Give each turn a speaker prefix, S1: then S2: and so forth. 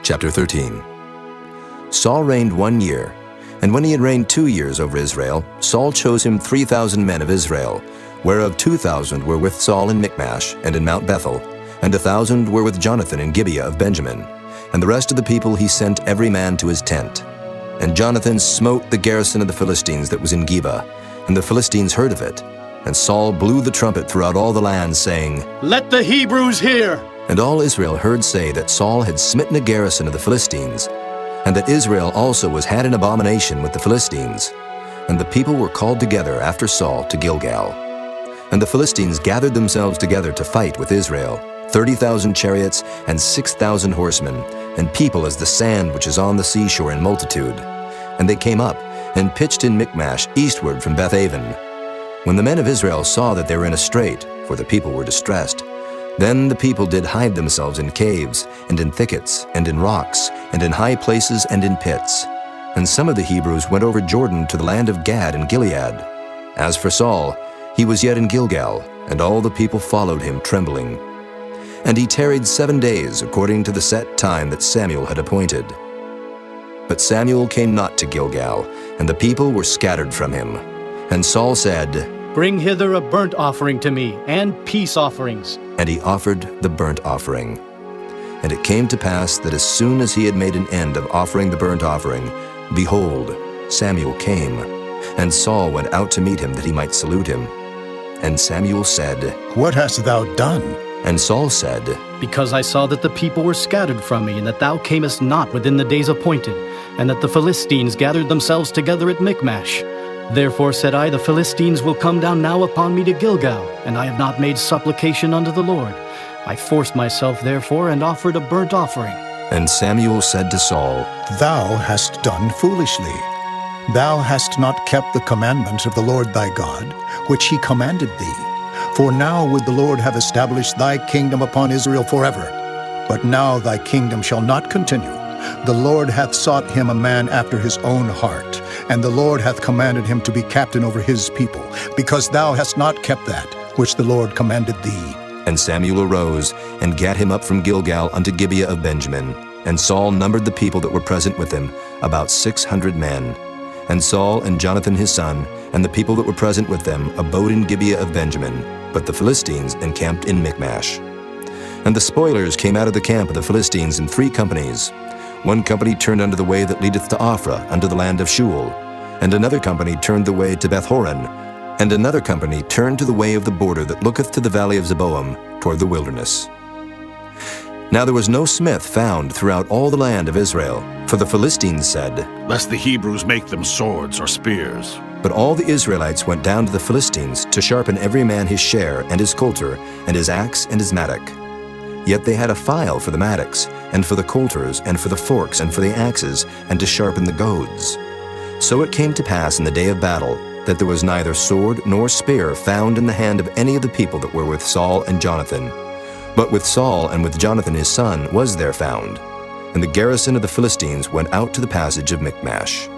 S1: Chapter 13. Saul reigned 1 year, and when he had reigned 2 years over Israel, Saul chose him 3,000 men of Israel, whereof 2,000 were with Saul in Michmash and in Mount Bethel, and 1,000 were with Jonathan in Gibeah of Benjamin. And the rest of the people he sent every man to his tent. And Jonathan smote the garrison of the Philistines that was in Geba, and the Philistines heard of it. And Saul blew the trumpet throughout all the land, saying,
S2: "Let the Hebrews hear!"
S1: And all Israel heard say that Saul had smitten a garrison of the Philistines, and that Israel also was had an abomination with the Philistines. And the people were called together after Saul to Gilgal. And the Philistines gathered themselves together to fight with Israel, 30,000 chariots and 6,000 horsemen, and people as the sand which is on the seashore in multitude. And they came up and pitched in Michmash eastward from Bethaven. When the men of Israel saw that they were in a strait, for the people were distressed, then the people did hide themselves in caves, and in thickets, and in rocks, and in high places, and in pits. And some of the Hebrews went over Jordan to the land of Gad and Gilead. As for Saul, he was yet in Gilgal, and all the people followed him trembling. And he tarried 7 days according to the set time that Samuel had appointed. But Samuel came not to Gilgal, and the people were scattered from him. And Saul said,
S2: "Bring hither a burnt offering to me, and peace offerings."
S1: And he offered the burnt offering. And it came to pass that as soon as he had made an end of offering the burnt offering, behold, Samuel came, and Saul went out to meet him that he might salute him. And Samuel said,
S3: "What hast thou done?"
S1: And Saul said,
S2: "Because I saw that the people were scattered from me, and that thou camest not within the days appointed, and that the Philistines gathered themselves together at Michmash. Therefore said I, the Philistines will come down now upon me to Gilgal, and I have not made supplication unto the Lord. I forced myself therefore, and offered a burnt offering."
S1: And Samuel said to Saul,
S3: "Thou hast done foolishly. Thou hast not kept the commandments of the Lord thy God, which he commanded thee. For now would the Lord have established thy kingdom upon Israel forever. But now thy kingdom shall not continue. The Lord hath sought him a man after his own heart, and the Lord hath commanded him to be captain over his people, because thou hast not kept that which the Lord commanded thee."
S1: And Samuel arose, and gat him up from Gilgal unto Gibeah of Benjamin. And Saul numbered the people that were present with him, about 600 men. And Saul and Jonathan his son, and the people that were present with them, abode in Gibeah of Benjamin, but the Philistines encamped in Michmash. And the spoilers came out of the camp of the Philistines in 3 companies. One company turned unto the way that leadeth to Ophrah, unto the land of Shual. And another company turned the way to Bethhoron. And another company turned to the way of the border that looketh to the valley of Zeboim, toward the wilderness. Now there was no smith found throughout all the land of Israel, for the Philistines said,
S4: "Lest the Hebrews make them swords or spears."
S1: But all the Israelites went down to the Philistines to sharpen every man his share, and his coulter, and his axe, and his mattock. Yet they had a file for the mattocks, and for the coulters, and for the forks, and for the axes, and to sharpen the goads. So it came to pass in the day of battle, that there was neither sword nor spear found in the hand of any of the people that were with Saul and Jonathan. But with Saul and with Jonathan his son was there found. And the garrison of the Philistines went out to the passage of Michmash.